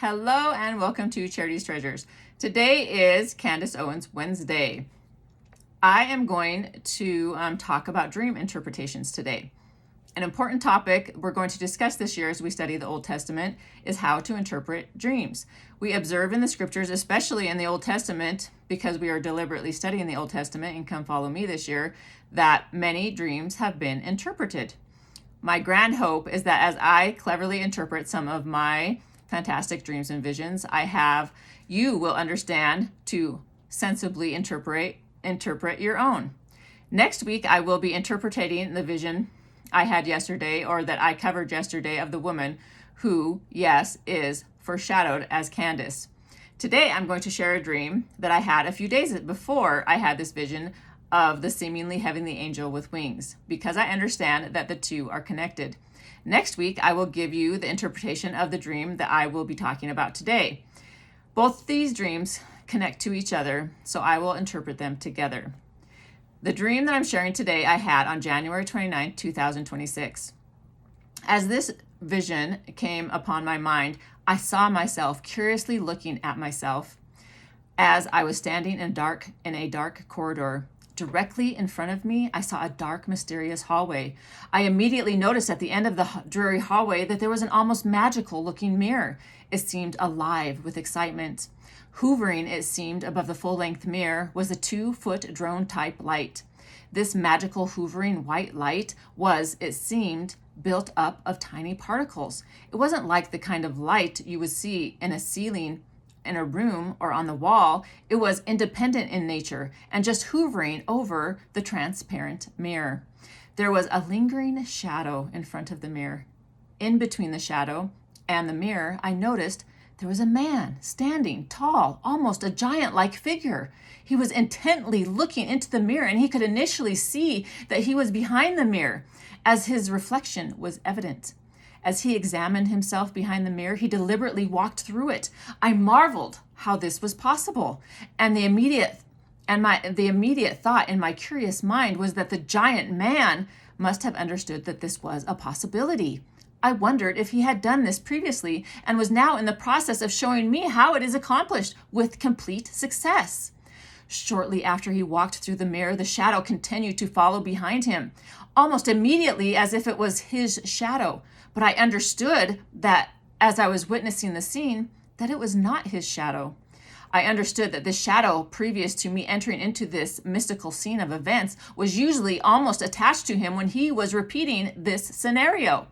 Hello and welcome to Charity's Treasures. Today is Candace Owens Wednesday. I am going to talk about dream interpretations today. An important topic we're going to discuss this year as we study the Old Testament is how to interpret dreams. We observe in the scriptures, especially in the Old Testament, because we are deliberately studying the Old Testament and Come Follow Me this year, that many dreams have been interpreted. My grand hope is that as I cleverly interpret some of my fantastic dreams and visions you will understand to sensibly interpret your own. Next week, I will be interpreting the vision I had yesterday, or that I covered yesterday, of the woman who, yes, is foreshadowed as Candace. Today, I'm going to share a dream that I had a few days before I had this vision of the seemingly heavenly angel with wings, because I understand that the two are connected. Next week, I will give you the interpretation of the dream that I will be talking about today. Both these dreams connect to each other, so I will interpret them together. The dream that I'm sharing today, I had on January 29, 2026. As this vision came upon my mind, I saw myself curiously looking at myself as I was standing in a dark corridor. Directly in front of me, I saw a dark, mysterious hallway. I immediately noticed at the end of the dreary hallway that there was an almost magical-looking mirror. It seemed alive with excitement. Hovering, it seemed, above the full-length mirror was a 2-foot drone-type light. This magical hovering white light was, it seemed, built up of tiny particles. It wasn't like the kind of light you would see in a ceiling in a room or on the wall. It was independent in nature and just hovering over the transparent mirror. There was a lingering shadow in front of the mirror. In between the shadow and the mirror, I noticed there was a man standing tall, almost a giant-like figure. He was intently looking into the mirror, and he could initially see that he was behind the mirror, as his reflection was evident. As he examined himself behind the mirror, he deliberately walked through it. I marveled how this was possible, and the immediate thought in my curious mind was that the giant man must have understood that this was a possibility. I wondered if he had done this previously and was now in the process of showing me how it is accomplished with complete success. Shortly after he walked through the mirror, the shadow continued to follow behind him, almost immediately as if it was his shadow. But I understood that as I was witnessing the scene, that it was not his shadow. I understood that the shadow previous to me entering into this mystical scene of events was usually almost attached to him when he was repeating this scenario.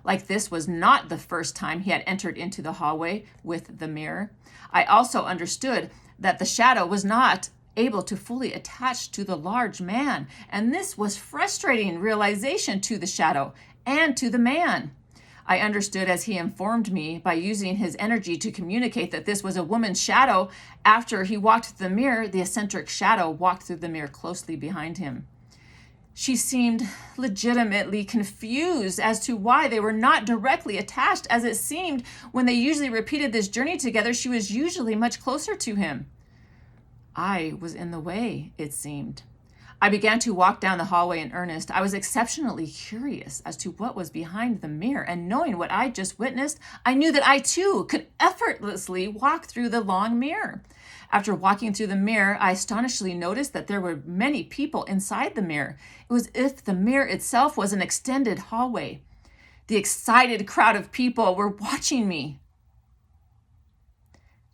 Like this was not the first time he had entered into the hallway with the mirror. I also understood that the shadow was not able to fully attach to the large man, and this was frustrating realization to the shadow and to the man. I understood as he informed me by using his energy to communicate that this was a woman's shadow. After he walked through the mirror, the eccentric shadow walked through the mirror closely behind him. She seemed legitimately confused as to why they were not directly attached, as it seemed when they usually repeated this journey together, she was usually much closer to him. I was in the way, it seemed. I began to walk down the hallway in earnest. I was exceptionally curious as to what was behind the mirror, and knowing what I just witnessed, I knew that I too could effortlessly walk through the long mirror. After walking through the mirror, I astonishingly noticed that there were many people inside the mirror. It was as if the mirror itself was an extended hallway. The excited crowd of people were watching me.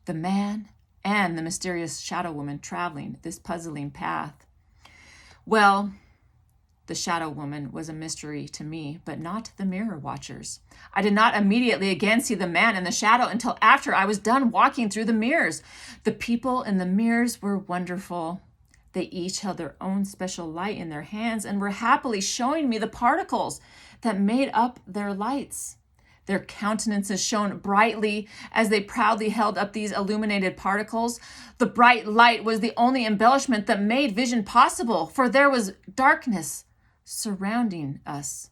The man and the mysterious shadow woman traveling this puzzling path. Well, the shadow woman was a mystery to me, but not the mirror watchers. I did not immediately again see the man in the shadow until after I was done walking through the mirrors. The people in the mirrors were wonderful. They each held their own special light in their hands and were happily showing me the particles that made up their lights. Their countenances shone brightly as they proudly held up these illuminated particles. The bright light was the only embellishment that made vision possible, for there was darkness surrounding us.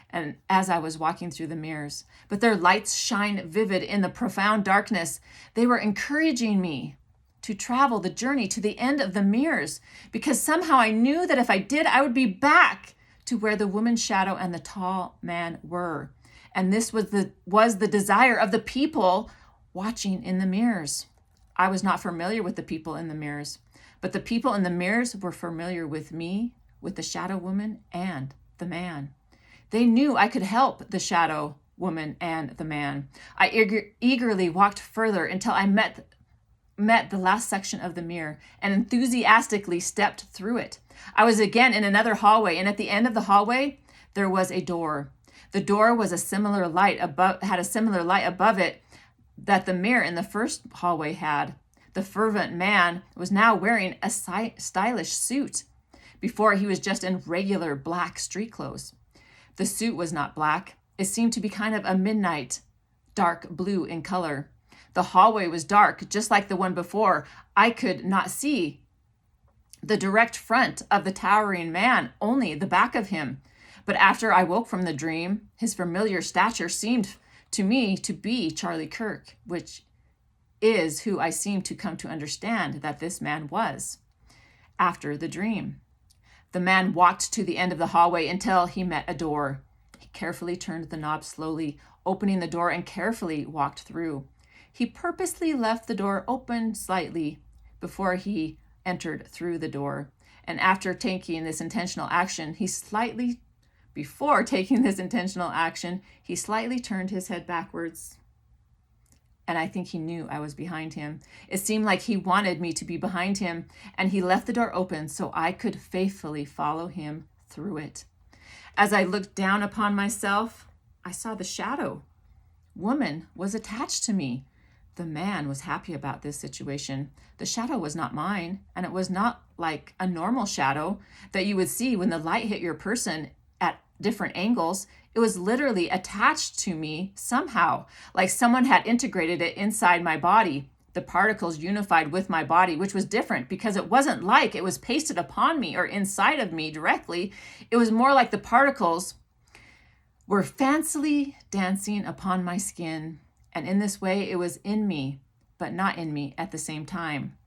And as I was walking through the mirrors, but their lights shine vivid in the profound darkness, they were encouraging me to travel the journey to the end of the mirrors, because somehow I knew that if I did, I would be back to where the woman's shadow and the tall man were. And this was the desire of the people watching in the mirrors. I was not familiar with the people in the mirrors, but the people in the mirrors were familiar with me, with the shadow woman and the man. They knew I could help the shadow woman and the man. I eagerly walked further until I met the last section of the mirror and enthusiastically stepped through it. I was again in another hallway, and at the end of the hallway, there was a door. The door was had a similar light above it that the mirror in the first hallway had. The fervent man was now wearing a stylish suit. Before, he was just in regular black street clothes. The suit was not black. It seemed to be kind of a midnight, dark blue in color. The hallway was dark, just like the one before. I could not see the direct front of the towering man, only the back of him. But after I woke from the dream, his familiar stature seemed to me to be Charlie Kirk, which is who I seemed to come to understand that this man was after the dream. The man walked to the end of the hallway until he met a door. He carefully turned the knob slowly, opening the door, and carefully walked through. He purposely left the door open slightly before he entered through the door. And after taking this intentional action, he slightly turned his head backwards. And I think he knew I was behind him. It seemed like he wanted me to be behind him, and he left the door open so I could faithfully follow him through it. As I looked down upon myself, I saw the shadow woman was attached to me. The man was happy about this situation. The shadow was not mine, and it was not like a normal shadow that you would see when the light hit your person at different angles. It was literally attached to me somehow, like someone had integrated it inside my body. The particles unified with my body, which was different because it wasn't like it was pasted upon me or inside of me directly. It was more like the particles were fancily dancing upon my skin. And in this way, it was in me, but not in me at the same time.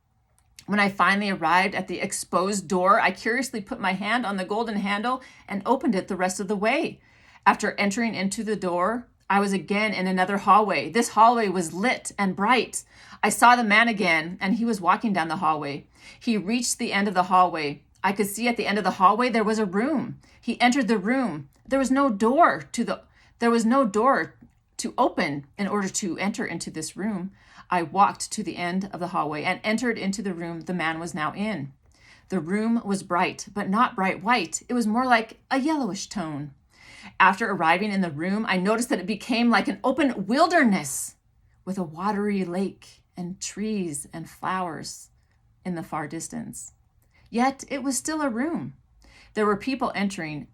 When I finally arrived at the exposed door, I curiously put my hand on the golden handle and opened it the rest of the way. After entering into the door, I was again in another hallway. This hallway was lit and bright. I saw the man again, and he was walking down the hallway. He reached the end of the hallway. I could see at the end of the hallway there was a room. He entered the room. There was no door to open in order to enter into this room. I walked to the end of the hallway and entered into the room the man was now in. The room was bright, but not bright white. It was more like a yellowish tone. After arriving in the room, I noticed that it became like an open wilderness with a watery lake and trees and flowers in the far distance. Yet it was still a room. There were people entering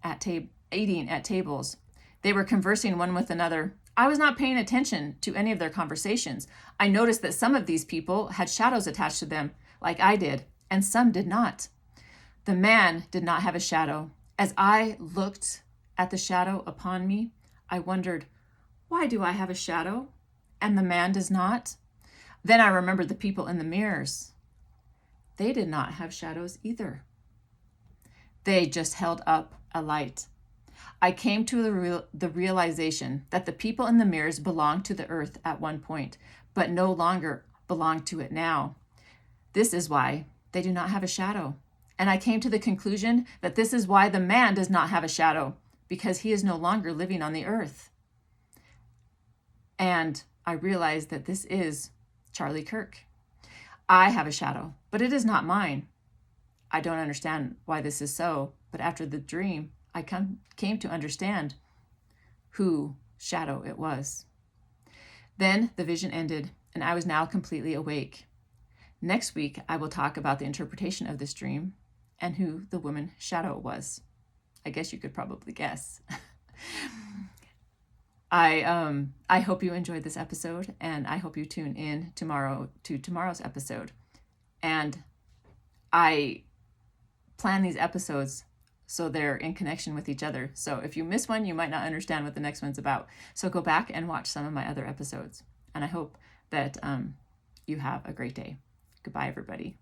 eating at tables. They were conversing one with another. I was not paying attention to any of their conversations. I noticed that some of these people had shadows attached to them, like I did, and some did not. The man did not have a shadow. As I looked at the shadow upon me, I wondered, why do I have a shadow and the man does not? Then I remembered the people in the mirrors. They did not have shadows either. They just held up a light. I came to the realization that the people in the mirrors belonged to the earth at one point, but no longer belong to it now. This is why they do not have a shadow. And I came to the conclusion that this is why the man does not have a shadow, because he is no longer living on the earth. And I realized that this is Charlie Kirk. I have a shadow, but it is not mine. I don't understand why this is so, but after the dream, I came to understand who shadow it was. Then the vision ended, and I was now completely awake. Next week, I will talk about the interpretation of this dream and who the woman shadow was. I guess you could probably guess. I hope you enjoyed this episode, and I hope you tune in to tomorrow's episode. And I plan these episodes so they're in connection with each other. So if you miss one, you might not understand what the next one's about. So go back and watch some of my other episodes. And I hope that you have a great day. Goodbye, everybody.